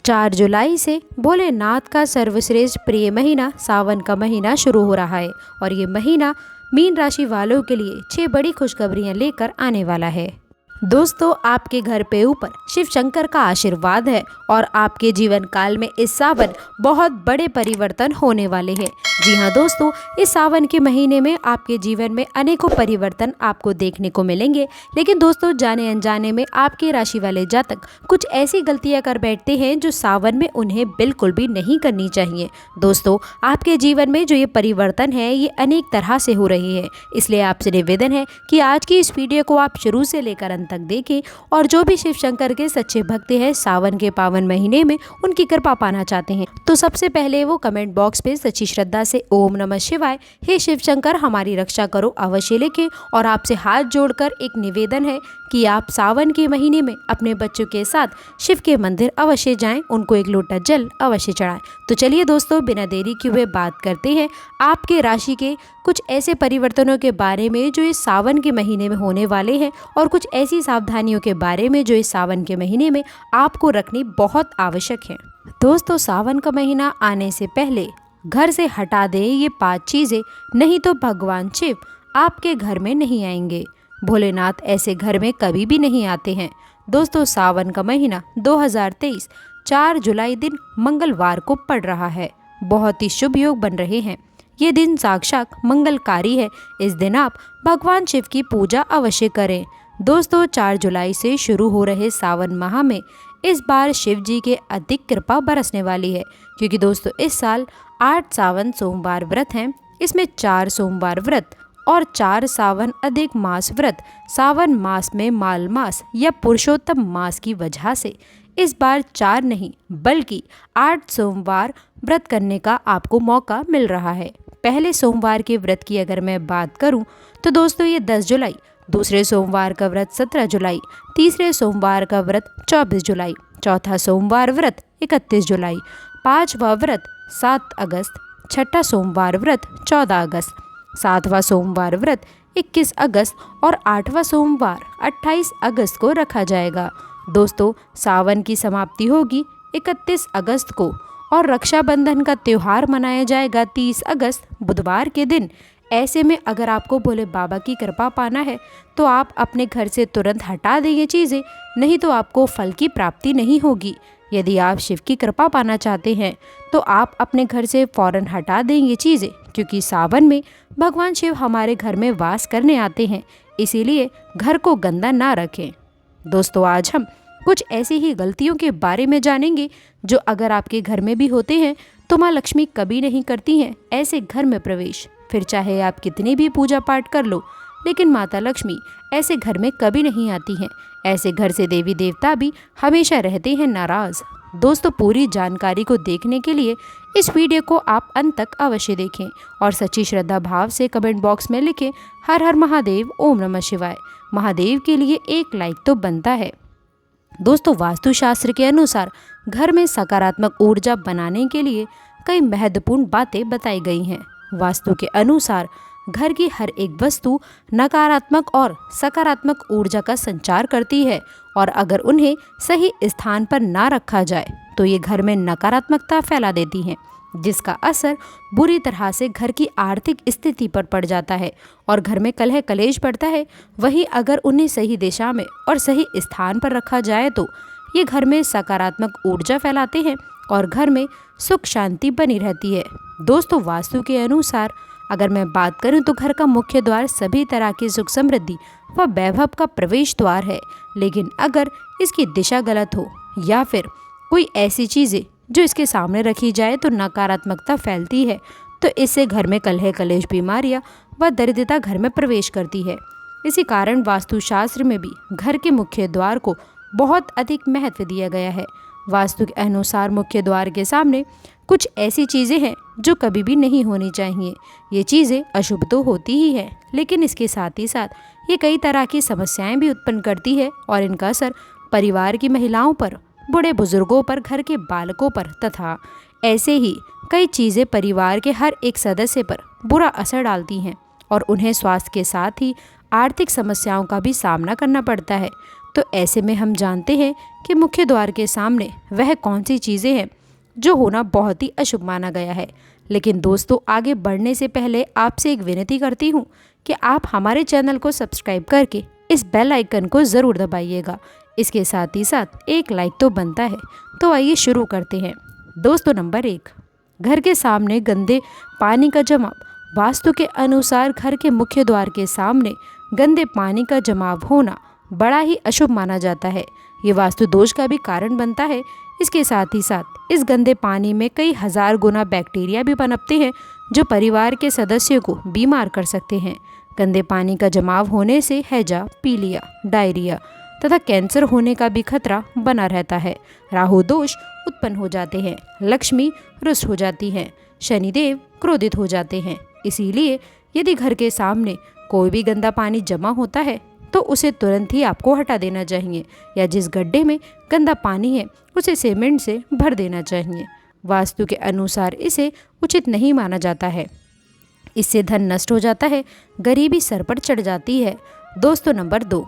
4 जुलाई से भोलेनाथ का सर्वश्रेष्ठ प्रिय महीना सावन का महीना शुरू हो रहा है और ये महीना मीन राशि वालों के लिए 6 बड़ी खुशखबरियां लेकर आने वाला है। दोस्तों, आपके घर पे ऊपर शिव शंकर का आशीर्वाद है और आपके जीवन काल में इस सावन बहुत बड़े परिवर्तन होने वाले हैं। जी हाँ दोस्तों, इस सावन के महीने में आपके जीवन में अनेकों परिवर्तन आपको देखने को मिलेंगे। लेकिन दोस्तों, जाने अनजाने में आपके राशि वाले जातक कुछ ऐसी गलतियां कर बैठते हैं जो सावन में उन्हें बिल्कुल भी नहीं करनी चाहिए। दोस्तों, आपके जीवन में जो ये परिवर्तन है ये अनेक तरह से हो रही है, इसलिए आपसे निवेदन है कि आज की इस वीडियो को आप शुरू से लेकर अंत तक देखें और जो भी शिव शंकर के सच्चे भक्त हैं सावन के पावन महीने में उनकी कृपा पाना चाहते हैं तो सबसे पहले वो कमेंट बॉक्स पे सच्ची श्रद्धा से ओम नमः शिवाय, हे शिव शंकर हमारी रक्षा करो अवश्य लिखें। और आपसे हाथ जोड़कर एक निवेदन है कि आप सावन के महीने में अपने बच्चों के साथ शिव के मंदिर अवश्य जाएं, उनको एक लोटा जल अवश्य चढ़ाएं। तो चलिए दोस्तों, बिना देरी किए हुए बात करते हैं आपके राशि के कुछ ऐसे परिवर्तनों के बारे में जो इस सावन के महीने में होने वाले हैं और कुछ ऐसी सावधानियों के बारे में जो इस सावन के महीने में आपको रखनी बहुत आवश्यक है। दोस्तों, सावन का महीना आने से पहले घर से हटा दें ये 5 चीज़ें, नहीं तो भगवान शिव आपके घर में नहीं आएंगे। भोलेनाथ ऐसे घर में कभी भी नहीं आते हैं। दोस्तों, सावन का महीना 2023 4 जुलाई दिन मंगलवार को पड़ रहा है। बहुत ही शुभ योग बन रहे हैं। ये दिन साक्षात मंगलकारी है। इस दिन आप भगवान शिव की पूजा अवश्य करें। दोस्तों, 4 जुलाई से शुरू हो रहे सावन माह में इस बार शिव जी के अधिक कृपा बरसने वाली है, क्योंकि दोस्तों इस साल 8 सावन सोमवार व्रत हैं। इसमें 4 सोमवार व्रत और 4 सावन अधिक मास व्रत सावन मास में माल मास या पुरुषोत्तम मास की वजह से इस बार 4 नहीं बल्कि 8 सोमवार व्रत करने का आपको मौका मिल रहा है। पहले सोमवार के व्रत की अगर मैं बात करूं तो दोस्तों ये 10 जुलाई, दूसरे सोमवार का व्रत 17 जुलाई, तीसरे सोमवार का व्रत 24 जुलाई, चौथा सोमवार व्रत 31 जुलाई, पांचवा व्रत 7 अगस्त, छठा सोमवार व्रत 14 अगस्त, सातवां सोमवार व्रत 21 अगस्त और 8वां सोमवार 28 अगस्त को रखा जाएगा। दोस्तों, सावन की समाप्ति होगी 31 अगस्त को और रक्षाबंधन का त्यौहार मनाया जाएगा 30 अगस्त बुधवार के दिन। ऐसे में अगर आपको भोले बाबा की कृपा पाना है तो आप अपने घर से तुरंत हटा दें ये चीज़ें, नहीं तो आपको फल की प्राप्ति नहीं होगी। यदि आप शिव की कृपा पाना चाहते हैं तो आप अपने घर से फौरन हटा दें ये चीज़ें, क्योंकि सावन में भगवान शिव हमारे घर में वास करने आते हैं, इसीलिए घर को गंदा ना रखें। दोस्तों, आज हम कुछ ऐसी ही गलतियों के बारे में जानेंगे जो अगर आपके घर में भी होते हैं तो माँ लक्ष्मी कभी नहीं करती हैं ऐसे घर में प्रवेश। फिर चाहे आप कितनी भी पूजा पाठ कर लो, लेकिन माता लक्ष्मी ऐसे घर में कभी नहीं आती हैं। ऐसे घर से देवी देवता भी हमेशा रहते हैं नाराज। दोस्तों, पूरी जानकारी को देखने के लिए इस वीडियो को आप अंत तक अवश्य देखें और सच्ची श्रद्धा भाव से कमेंट बॉक्स में लिखें हर हर महादेव, ओम नमः शिवाय। महादेव के लिए एक लाइक तो बनता है। दोस्तों, वास्तुशास्त्र के अनुसार घर में सकारात्मक ऊर्जा बनाने के लिए कई महत्वपूर्ण बातें बताई गई हैं। वास्तु के अनुसार घर की हर एक वस्तु नकारात्मक और सकारात्मक ऊर्जा का संचार करती है और अगर उन्हें सही स्थान पर ना रखा जाए तो ये घर में नकारात्मकता फैला देती हैं, जिसका असर बुरी तरह से घर की आर्थिक स्थिति पर पड़ जाता है और घर में कलह कलेश पड़ता है। वहीं अगर उन्हें सही दिशा में और सही स्थान पर रखा जाए तो ये घर में सकारात्मक ऊर्जा फैलाते हैं और घर में सुख शांति बनी रहती है। दोस्तों, वास्तु के अनुसार अगर मैं बात करूं तो घर का मुख्य द्वार सभी तरह की सुख समृद्धि व वैभव का प्रवेश द्वार है, लेकिन अगर इसकी दिशा गलत हो या फिर कोई ऐसी चीज़ें जो इसके सामने रखी जाए तो नकारात्मकता फैलती है, तो इससे घर में कलह कलेश, बीमारियां व दरिद्रता घर में प्रवेश करती है। इसी कारण वास्तुशास्त्र में भी घर के मुख्य द्वार को बहुत अधिक महत्व दिया गया है। वास्तु के अनुसार मुख्य द्वार के सामने कुछ ऐसी चीज़ें हैं जो कभी भी नहीं होनी चाहिए। ये चीज़ें अशुभ तो होती ही है, लेकिन इसके साथ ही साथ ये कई तरह की समस्याएं भी उत्पन्न करती है और इनका असर परिवार की महिलाओं पर, बूढ़े बुजुर्गों पर, घर के बालकों पर तथा ऐसे ही कई चीज़ें परिवार के हर एक सदस्य पर बुरा असर डालती हैं और उन्हें स्वास्थ्य के साथ ही आर्थिक समस्याओं का भी सामना करना पड़ता है। तो ऐसे में हम जानते हैं कि मुख्य द्वार के सामने वह कौन सी चीज़ें हैं जो होना बहुत ही अशुभ माना गया है। लेकिन दोस्तों, आगे बढ़ने से पहले आपसे एक विनती करती हूँ कि आप हमारे चैनल को सब्सक्राइब करके इस बेल आइकन को ज़रूर दबाइएगा। इसके साथ ही साथ एक लाइक तो बनता है। तो आइए शुरू करते हैं। दोस्तों, नंबर 1, घर के सामने गंदे पानी का जमाव। वास्तु के अनुसार घर के मुख्य द्वार के सामने गंदे पानी का जमाव होना बड़ा ही अशुभ माना जाता है। ये वास्तु दोष का भी कारण बनता है। इसके साथ ही साथ इस गंदे पानी में कई हजार गुना बैक्टीरिया भी पनपते हैं जो परिवार के सदस्यों को बीमार कर सकते हैं। गंदे पानी का जमाव होने से हैजा, पीलिया, डायरिया तथा कैंसर होने का भी खतरा बना रहता है। राहु दोष उत्पन्न हो जाते हैं, लक्ष्मी रुष्ट हो जाती हैं, शनिदेव क्रोधित हो जाते हैं। इसीलिए यदि घर के सामने कोई भी गंदा पानी जमा होता है तो उसे तुरंत ही आपको हटा देना चाहिए, या जिस गड्ढे में गंदा पानी है उसे सीमेंट से भर देना चाहिए। वास्तु के अनुसार इसे उचित नहीं माना जाता है। इससे धन नष्ट हो जाता है, गरीबी सर पर चढ़ जाती है। दोस्तों, नंबर 2,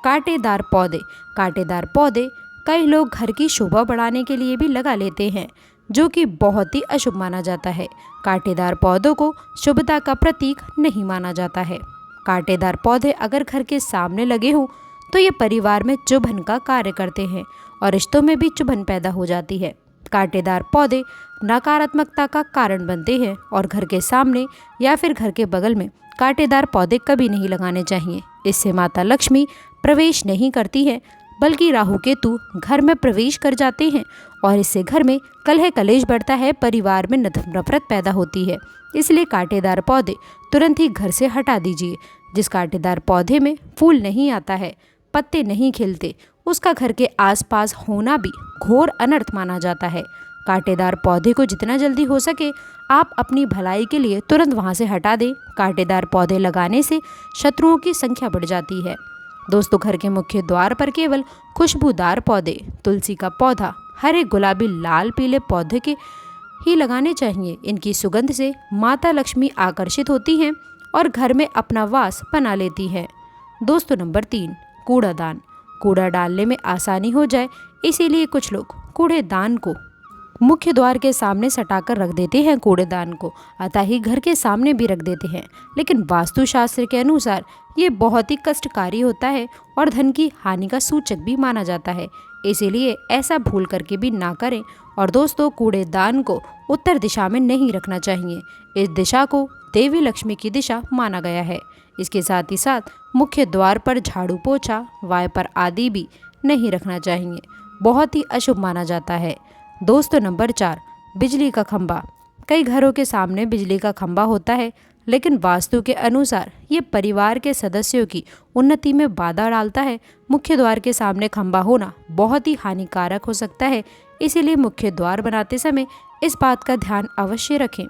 कांटेदार पौधे। कांटेदार पौधे कई लोग घर की शोभा बढ़ाने के लिए भी लगा लेते हैं, जो कि बहुत ही अशुभ माना जाता है। कांटेदार पौधों को शुभता का प्रतीक नहीं माना जाता है। कांटेदार पौधे अगर घर के सामने लगे हों तो ये परिवार में चुभन का कार्य करते हैं और रिश्तों में भी चुभन पैदा हो जाती है। कांटेदार पौधे नकारात्मकता का कारण बनते हैं और घर के सामने या फिर घर के बगल में कांटेदार पौधे कभी नहीं लगाने चाहिए। इससे माता लक्ष्मी प्रवेश नहीं करती है, बल्कि राहु केतु घर में प्रवेश कर जाते हैं और इससे घर में कलह कलेश बढ़ता है, परिवार में नफरत पैदा होती है। इसलिए कांटेदार पौधे तुरंत ही घर से हटा दीजिए। जिस कांटेदार पौधे में फूल नहीं आता है, पत्ते नहीं खिलते, उसका घर के आसपास होना भी घोर अनर्थ माना जाता है। कांटेदार पौधे को जितना जल्दी हो सके आप अपनी भलाई के लिए तुरंत वहां से हटा दें। कांटेदार पौधे लगाने से शत्रुओं की संख्या बढ़ जाती है। दोस्तों, घर के मुख्य द्वार पर केवल खुशबूदार पौधे, तुलसी का पौधा, हरे, गुलाबी, लाल, पीले पौधे के ही लगाने चाहिए। इनकी सुगंध से माता लक्ष्मी आकर्षित होती हैं और घर में अपना वास बना लेती है। दोस्तों, नंबर 3, कूड़ादान। कूड़ा डालने में आसानी हो जाए इसीलिए कुछ लोग कूड़ेदान को मुख्य द्वार के सामने सटाकर रख देते हैं। कूड़ेदान को अतः ही घर के सामने भी रख देते हैं, लेकिन वास्तुशास्त्र के अनुसार ये बहुत ही कष्टकारी होता है और धन की हानि का सूचक भी माना जाता है। इसीलिए ऐसा भूल करके भी ना करें। और दोस्तों, कूड़ेदान को उत्तर दिशा में नहीं रखना चाहिए। इस दिशा को देवी लक्ष्मी की दिशा माना गया है। इसके साथ ही साथ मुख्य द्वार पर झाड़ू, पोछा, वाइपर आदि भी नहीं रखना चाहिए, बहुत ही अशुभ माना जाता है। दोस्तों, नंबर 4, बिजली का खंभा। कई घरों के सामने बिजली का खंभा होता है, लेकिन वास्तु के अनुसार ये परिवार के सदस्यों की उन्नति में बाधा डालता है। मुख्य द्वार के सामने खंभा होना बहुत ही हानिकारक हो सकता है, इसीलिए मुख्य द्वार बनाते समय इस बात का ध्यान अवश्य रखें।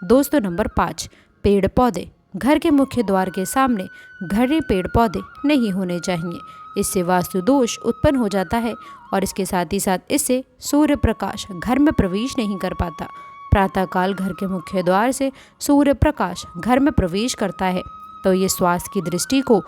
दोस्तों, नंबर 5, पेड़ पौधे। घर के मुख्य द्वार के सामने घने पेड़ पौधे नहीं होने चाहिए। इससे वास्तु दोष उत्पन्न हो जाता है और इसके साथ ही साथ इससे सूर्य प्रकाश घर में प्रवेश नहीं कर पाता। प्रातःकाल घर के मुख्य द्वार से सूर्य प्रकाश घर में प्रवेश करता है तो ये स्वास्थ्य की दृष्टि को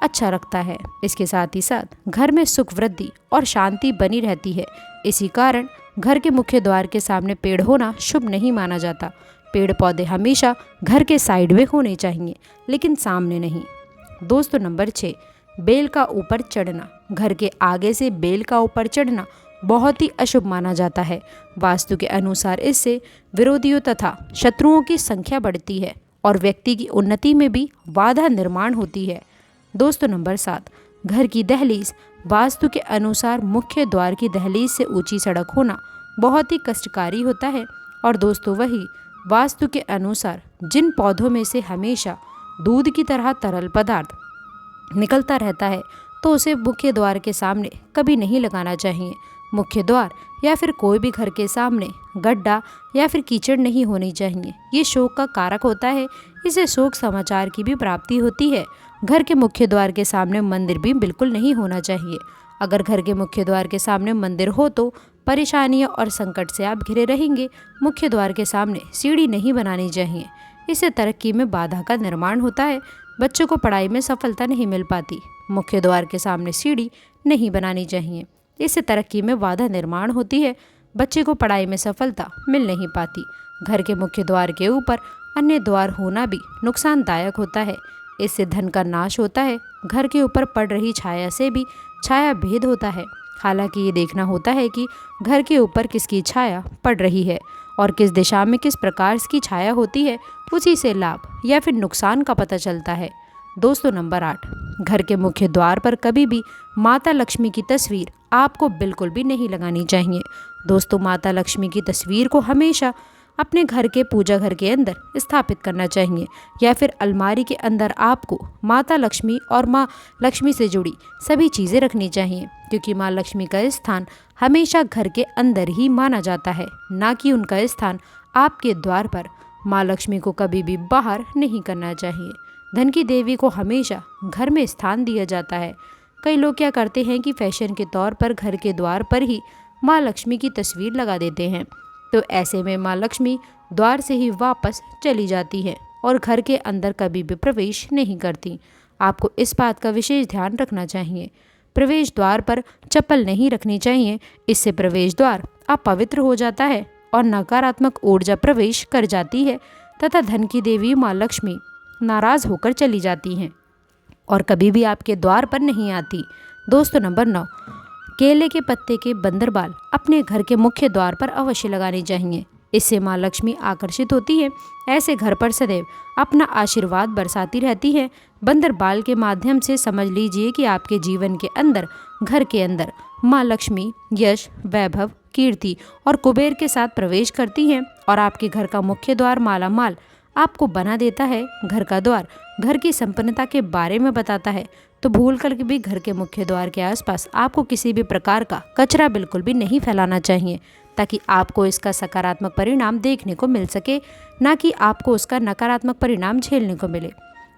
अच्छा रखता है। इसके साथ ही साथ घर में सुख, वृद्धि और शांति बनी रहती है। इसी कारण घर के मुख्य द्वार के सामने पेड़ होना शुभ नहीं माना जाता। पेड़ पौधे हमेशा घर के साइड में होने चाहिए, लेकिन सामने नहीं। दोस्तों, नंबर 6, बेल का ऊपर चढ़ना। घर के आगे से बेल का ऊपर चढ़ना बहुत ही अशुभ माना जाता है। वास्तु के अनुसार इससे विरोधियों तथा शत्रुओं की संख्या बढ़ती है और व्यक्ति की उन्नति में भी बाधा निर्माण होती है। दोस्तों, नंबर 7, घर की दहलीज। वास्तु के अनुसार मुख्य द्वार की दहलीज से ऊंची सड़क होना बहुत ही कष्टकारी होता है। और दोस्तों, वही वास्तु के अनुसार जिन पौधों में से हमेशा दूध की तरह तरल पदार्थ निकलता रहता है तो उसे मुख्य द्वार के सामने कभी नहीं लगाना चाहिए। मुख्य द्वार या फिर कोई भी घर के सामने गड्ढा या फिर कीचड़ नहीं होनी चाहिए। ये शोक का कारक होता है, इससे शोक समाचार की भी प्राप्ति होती है। घर के मुख्य द्वार के सामने मंदिर भी बिल्कुल नहीं होना चाहिए। अगर घर के मुख्य द्वार के सामने मंदिर हो तो परेशानियों और संकट से आप घिरे रहेंगे। मुख्य द्वार के सामने सीढ़ी नहीं बनानी चाहिए, इससे तरक्की में बाधा का निर्माण होता है। बच्चों को पढ़ाई में सफलता नहीं मिल पाती। मुख्य द्वार के सामने सीढ़ी नहीं बनानी चाहिए। इससे तरक्की में बाधा निर्माण होती है, बच्चे को पढ़ाई में सफलता मिल नहीं पाती। घर के मुख्य द्वार के ऊपर अन्य द्वार होना भी नुकसानदायक होता है, इससे धन का नाश होता है। घर के ऊपर पड़ रही छाया से भी छाया भेद होता है। हालांकि ये देखना होता है कि घर के ऊपर किसकी छाया पड़ रही है और किस दिशा में किस प्रकार की छाया होती है, उसी से लाभ या फिर नुकसान का पता चलता है। दोस्तों नंबर 8, घर के मुख्य द्वार पर कभी भी माता लक्ष्मी की तस्वीर आपको बिल्कुल भी नहीं लगानी चाहिए। दोस्तों माता लक्ष्मी की तस्वीर को हमेशा अपने घर के पूजा घर के अंदर स्थापित करना चाहिए या फिर अलमारी के अंदर आपको माता लक्ष्मी और माँ लक्ष्मी से जुड़ी सभी चीज़ें रखनी चाहिए, क्योंकि माँ लक्ष्मी का स्थान हमेशा घर के अंदर ही माना जाता है, ना कि उनका स्थान आपके द्वार पर। माँ लक्ष्मी को कभी भी बाहर नहीं करना चाहिए। धन की देवी को हमेशा घर में स्थान दिया जाता है। कई लोग क्या करते हैं कि फैशन के तौर पर घर के द्वार पर ही माँ लक्ष्मी की तस्वीर लगा देते हैं, तो ऐसे में माँ लक्ष्मी द्वार से ही वापस चली जाती है और घर के अंदर कभी भी प्रवेश नहीं करती। आपको इस बात का विशेष ध्यान रखना चाहिए। प्रवेश द्वार पर चप्पल नहीं रखनी चाहिए, इससे प्रवेश द्वार अपवित्र हो जाता है और नकारात्मक ऊर्जा प्रवेश कर जाती है तथा धन की देवी माँ लक्ष्मी नाराज होकर चली जाती हैं और कभी भी आपके द्वार पर नहीं आती। दोस्तों नंबर 9, केले के पत्ते के बंदरबाल अपने घर के मुख्य द्वार पर अवश्य लगानी चाहिए। इससे माँ लक्ष्मी आकर्षित होती है। ऐसे घर पर सदैव अपना आशीर्वाद बरसाती रहती है। बंदरबाल के माध्यम से समझ लीजिए कि आपके जीवन के अंदर, घर के अंदर माँ लक्ष्मी यश, वैभव, कीर्ति और कुबेर के साथ प्रवेश करती हैं और आपके घर का मुख्य द्वार माला माल आपको बना देता है। घर का द्वार घर की संपन्नता के बारे में बताता है, तो भूल कर भी घर के मुख्य द्वार के आसपास आपको किसी भी प्रकार का कचरा बिल्कुल भी नहीं फैलाना चाहिए, ताकि आपको इसका सकारात्मक परिणाम देखने को मिल सके, ना कि आपको उसका नकारात्मक परिणाम झेलने को मिले।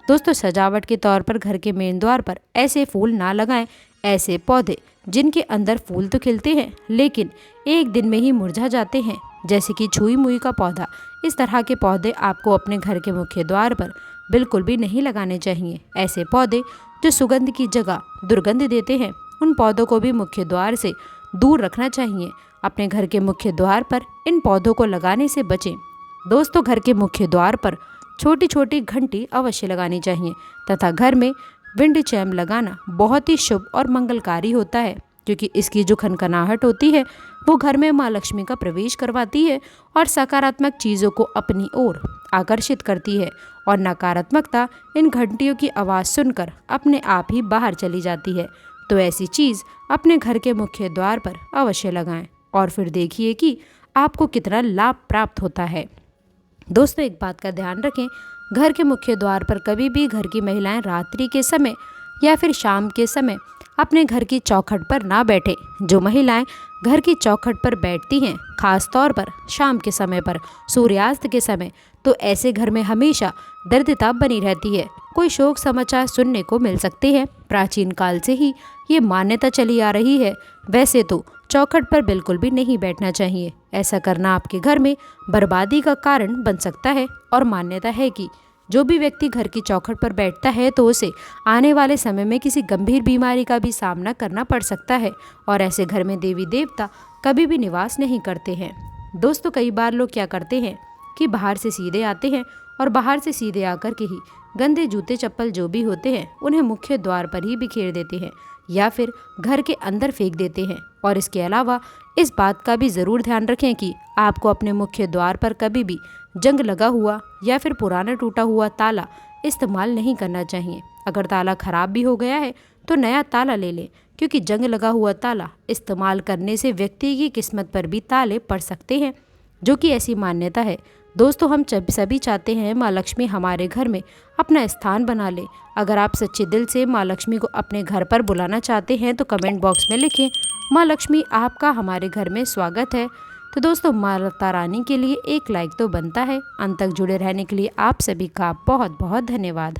दोस्तों सजावट के तौर पर घर के मेन द्वार पर ऐसे फूल ना लगाएं, ऐसे पौधे जिनके अंदर फूल तो खिलते हैं लेकिन एक दिन में ही मुरझा जाते हैं, जैसे कि छुई मुई का पौधा। इस तरह के पौधे आपको अपने घर के मुख्य द्वार पर बिल्कुल भी नहीं लगाने चाहिए। ऐसे पौधे जो सुगंध की जगह दुर्गंध देते हैं, उन पौधों को भी मुख्य द्वार से दूर रखना चाहिए। अपने घर के मुख्य द्वार पर इन पौधों को लगाने से बचें। दोस्तों घर के मुख्य द्वार पर छोटी छोटी घंटी अवश्य लगानी चाहिए तथा घर में विंड चैम लगाना बहुत ही शुभ और मंगलकारी होता है, क्योंकि इसकी जो खनखनाहट होती है वो घर में माँ लक्ष्मी का प्रवेश करवाती है और सकारात्मक चीज़ों को अपनी ओर आकर्षित करती है और नकारात्मकता इन घंटियों की आवाज़ सुनकर अपने आप ही बाहर चली जाती है। तो ऐसी चीज़ अपने घर के मुख्य द्वार पर अवश्य लगाएं और फिर देखिए कि आपको कितना लाभ प्राप्त होता है। दोस्तों एक बात का ध्यान रखें, घर के मुख्य द्वार पर कभी भी घर की महिलाएं रात्रि के समय या फिर शाम के समय अपने घर की चौखट पर ना बैठें। जो महिलाएं घर की चौखट पर बैठती हैं, खास तौर पर शाम के समय पर, सूर्यास्त के समय, तो ऐसे घर में हमेशा दरिद्रता बनी रहती है। कोई शोक समाचार सुनने को मिल सकते हैं। प्राचीन काल से ही ये मान्यता चली आ रही है। वैसे तो चौखट पर बिल्कुल भी नहीं बैठना चाहिए। ऐसा करना आपके घर में बर्बादी का कारण बन सकता है और मान्यता है कि जो भी व्यक्ति घर की चौखट पर बैठता है तो उसे आने वाले समय में किसी गंभीर बीमारी का भी सामना करना पड़ सकता है और ऐसे घर में देवी देवता कभी भी निवास नहीं करते हैं। दोस्तों कई बार लोग क्या करते हैं कि बाहर से सीधे आते हैं और बाहर से सीधे आकर के ही गंदे जूते चप्पल जो भी होते हैं उन्हें मुख्य द्वार पर ही बिखेर देते हैं या फिर घर के अंदर फेंक देते हैं। और इसके अलावा इस बात का भी ज़रूर ध्यान रखें कि आपको अपने मुख्य द्वार पर कभी भी जंग लगा हुआ या फिर पुराना टूटा हुआ ताला इस्तेमाल नहीं करना चाहिए। अगर ताला खराब भी हो गया है तो नया ताला ले लें, क्योंकि जंग लगा हुआ ताला इस्तेमाल करने से व्यक्ति की किस्मत पर भी ताले पड़ सकते हैं, जो कि ऐसी मान्यता है। दोस्तों हम सभी चाहते हैं माँ लक्ष्मी हमारे घर में अपना स्थान बना ले। अगर आप सच्चे दिल से माँ लक्ष्मी को अपने घर पर बुलाना चाहते हैं तो कमेंट बॉक्स में लिखें, माँ लक्ष्मी आपका हमारे घर में स्वागत है। तो दोस्तों माता रानी के लिए एक लाइक तो बनता है। अंत तक जुड़े रहने के लिए आप सभी का बहुत बहुत धन्यवाद।